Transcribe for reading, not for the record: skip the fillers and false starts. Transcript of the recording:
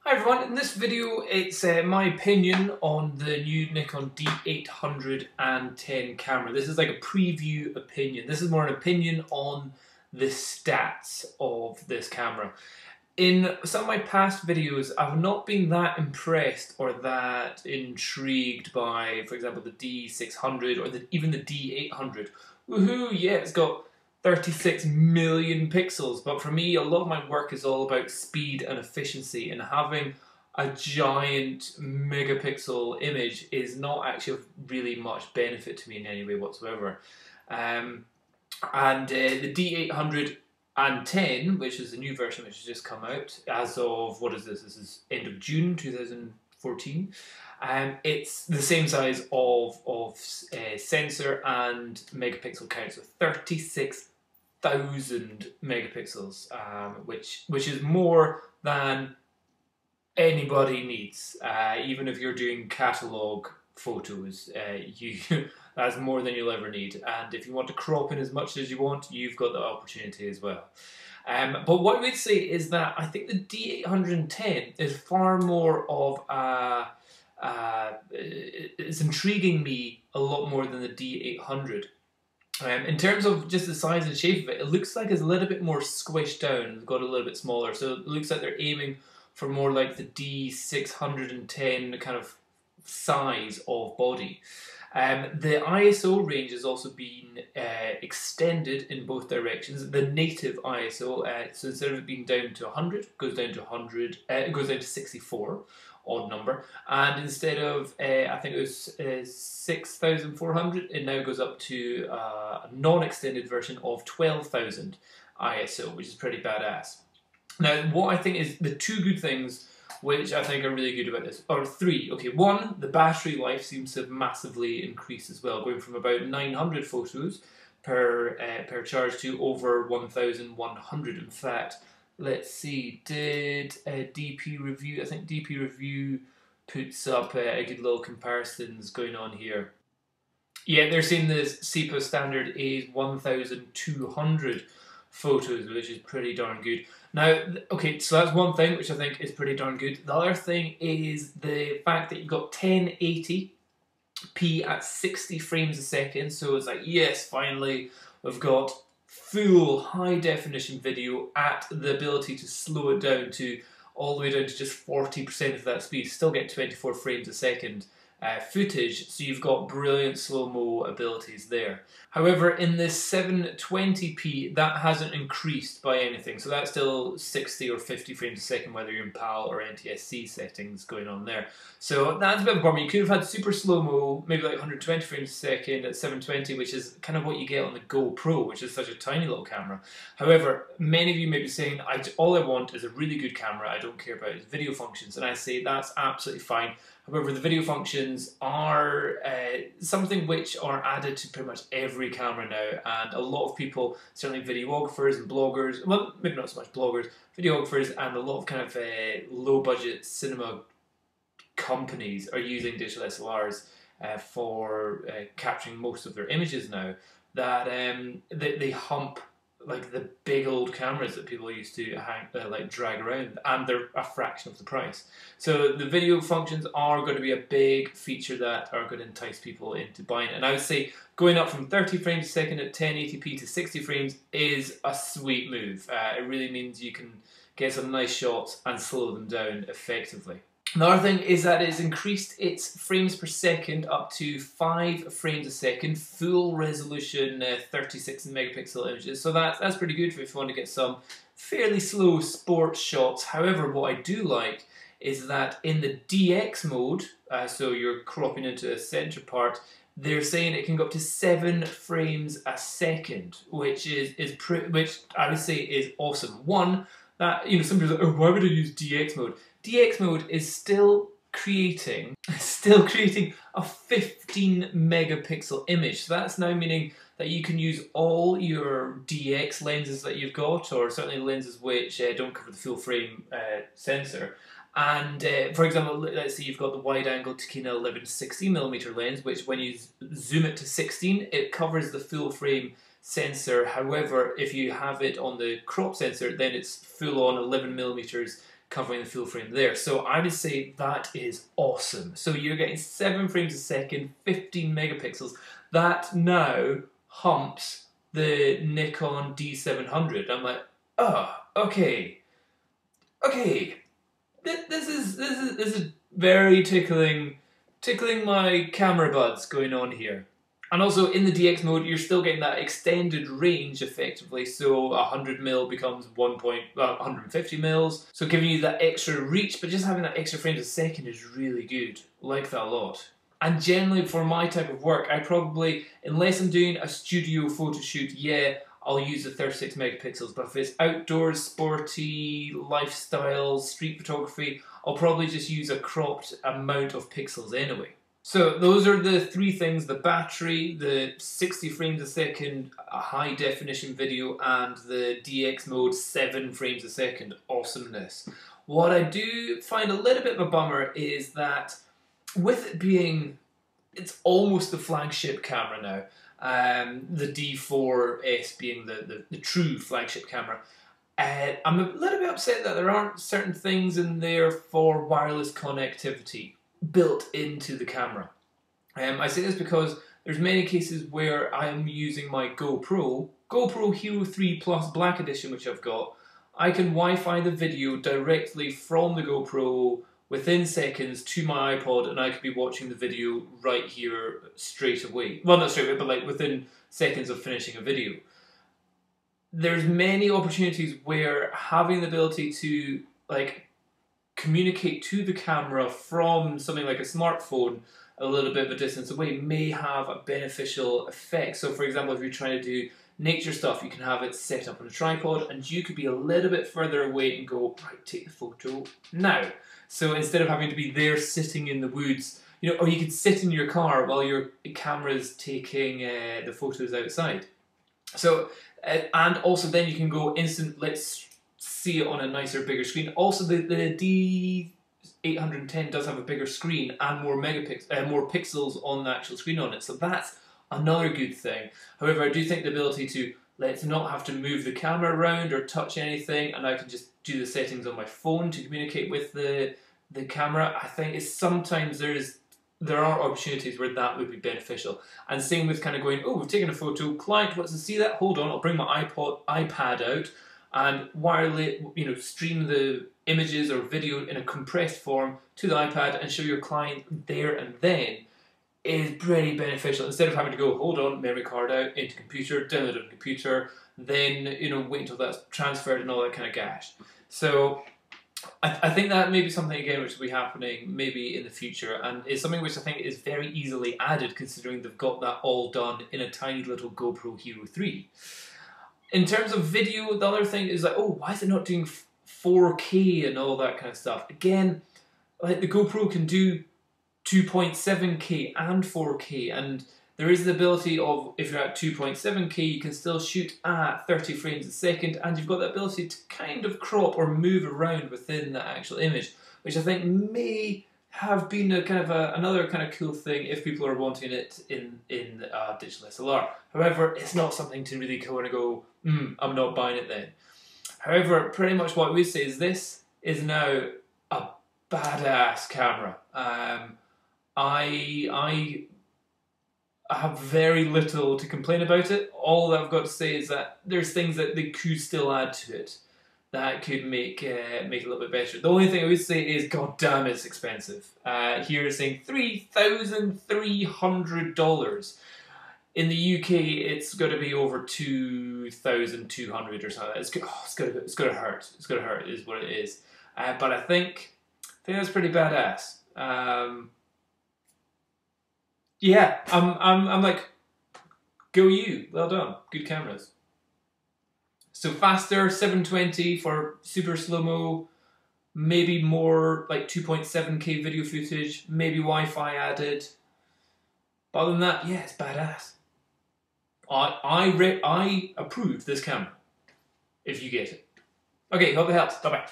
Hi everyone, in this video it's my opinion on the new Nikon D810 camera. This is like a preview opinion. This is more an opinion on the stats of this camera. In some of my past videos I've not been that impressed or that intrigued by, for example, the D600 or even the D800. Woohoo, yeah, it's got 36 million pixels, but for me a lot of my work is all about speed and efficiency, and having a giant megapixel image is not actually of really much benefit to me in any way whatsoever. The D810, which is the new version which has just come out as of, what is this? This is end of June 2014. It's the same size of sensor and megapixel count, so 36,000 megapixels, which is more than anybody needs. Even if you're doing catalog photos, that's more than you'll ever need. And if you want to crop in as much as you want, you've got the opportunity as well. But what I would say is that I think the D810 is far more of a it's intriguing me a lot more than the D800. In terms of just the size and shape of it, it looks like it's a little bit more squished down and got a little bit smaller. So it looks like they're aiming for more like the D610 kind of size of body. The ISO range has also been extended in both directions. The native ISO, so instead of it being down to 100, it goes down to 100. It goes down to 64, odd number. And instead of I think it was 6,400, it now goes up to a non-extended version of 12,000 ISO, which is pretty badass. Now, what I think is the two good things which I think are really good about this, or three. Okay, one, the battery life seems to have massively increased as well, going from about 900 photos per charge to over 1,100. In fact, let's see, did DP Review, I think DP Review puts up a good little comparisons going on here. Yeah, they're saying the SEPA standard is 1,200 photos, which is pretty darn good. Now, okay, so that's one thing which I think is pretty darn good. The other thing is the fact that you've got 1080p at 60 frames a second. So it's like, yes, finally, we've got full high definition video at the ability to slow it down to all the way down to just 40% of that speed. Still get 24 frames a second. Footage, so you've got brilliant slow-mo abilities there. However, in the 720p, that hasn't increased by anything, so that's still 60 or 50 frames a second, whether you're in PAL or NTSC settings going on there. So that's a bit of a bummer. You could have had super slow-mo, maybe like 120 frames a second at 720, which is kind of what you get on the GoPro, which is such a tiny little camera. However, many of you may be saying, all I want is a really good camera, I don't care about its video functions, and I say that's absolutely fine. However, the video functions are something which are added to pretty much every camera now, and a lot of people, certainly videographers and bloggers, well, maybe not so much bloggers, videographers and a lot of kind of low-budget cinema companies are using digital SLRs for capturing most of their images now, that they hump like the big old cameras that people used to drag around, and they're a fraction of the price. So the video functions are going to be a big feature that are going to entice people into buying it. And I would say going up from 30 frames a second at 1080p to 60 frames is a sweet move. It really means you can get some nice shots and slow them down effectively. Another thing is that it's increased its frames per second up to 5 frames a second, full resolution 36 megapixel images. So that's pretty good if you want to get some fairly slow sports shots. However, what I do like is that in the DX mode, so you're cropping into a center part, they're saying it can go up to 7 frames a second, which which I would say is awesome. One, that, you know, some people are like, oh, why would I use DX mode? DX mode is still creating a 15 megapixel image. So that's now meaning that you can use all your DX lenses that you've got, or certainly lenses which don't cover the full frame sensor. And for example, let's say you've got the wide angle Takina 11-16mm lens, which when you zoom it to 16, it covers the full frame sensor. However, if you have it on the crop sensor, then it's full on 11mm covering the full frame there. So I would say that is awesome. So you're getting 7 frames a second, 15 megapixels. That now humps the Nikon D700. I'm like, oh, okay. This is very tickling my camera buds going on here. And also in the DX mode, you're still getting that extended range effectively. So 100 mil becomes 150 mils. So giving you that extra reach, but just having that extra frames a second is really good. Like that a lot. And generally for my type of work, I probably, unless I'm doing a studio photo shoot, yeah, I'll use the 36 megapixels. But if it's outdoors, sporty, lifestyle, street photography, I'll probably just use a cropped amount of pixels anyway. So those are the 3 things: the battery, the 60 frames a second high definition video, and the DX mode 7 frames a second awesomeness. What I do find a little bit of a bummer is that with it being, it's almost the flagship camera now, the D4S being the true flagship camera, I'm a little bit upset that there aren't certain things in there for wireless connectivity built into the camera. I say this because there's many cases where I'm using my GoPro Hero 3 Plus Black Edition, which I've got. I can Wi-Fi the video directly from the GoPro within seconds to my iPod, and I could be watching the video right here straight away. Well, not straight away, but like within seconds of finishing a video. There's many opportunities where having the ability to like communicate to the camera from something like a smartphone a little bit of a distance away may have a beneficial effect. So for example, if you're trying to do nature stuff, you can have it set up on a tripod and you could be a little bit further away and go, right, take the photo now. So instead of having to be there sitting in the woods, you know, or you could sit in your car while your camera's taking the photos outside. So, and also then you can go instant, let's see it on a nicer, bigger screen. Also, the D810 does have a bigger screen and more pixels on the actual screen on it. So that's another good thing. However, I do think the ability to let's not have to move the camera around or touch anything, and I can just do the settings on my phone to communicate with the camera. I think is sometimes there are opportunities where that would be beneficial. And same with kind of going, oh, we've taken a photo, client wants to see that, hold on, I'll bring my iPad out and wireless, you know, stream the images or video in a compressed form to the iPad and show your client there and then is pretty beneficial. Instead of having to go, hold on, memory card out, into computer, download it on computer, then, you know, wait until that's transferred and all that kind of gash. So I think that may be something, again, which will be happening maybe in the future, and it's something which I think is very easily added considering they've got that all done in a tiny little GoPro Hero 3. In terms of video, the other thing is like, oh, why is it not doing 4K and all that kind of stuff? Again, like the GoPro can do 2.7K and 4K, and there is the ability of, if you're at 2.7K, you can still shoot at 30 frames a second, and you've got the ability to kind of crop or move around within the actual image, which I think may have been a kind of another kind of cool thing if people are wanting it in digital SLR. However, it's not something to really go and go, I'm not buying it then. However, pretty much what we say is this is now a badass camera. I have very little to complain about it. All that I've got to say is that there's things that they could still add to it that could make it a little bit better. The only thing I would say is, god damn, it's expensive. Here it's saying $3,300. In the UK, it's got to be over 2,200 or something. It's gonna hurt. It's gonna hurt, is what it is. But I think that's pretty badass. Yeah, I'm like, go you. Well done. Good cameras. So faster, 720 for super slow-mo, maybe more like 2.7K video footage, maybe Wi-Fi added. But other than that, yeah, it's badass. I approve this camera, if you get it. Okay, hope it helps. Bye-bye.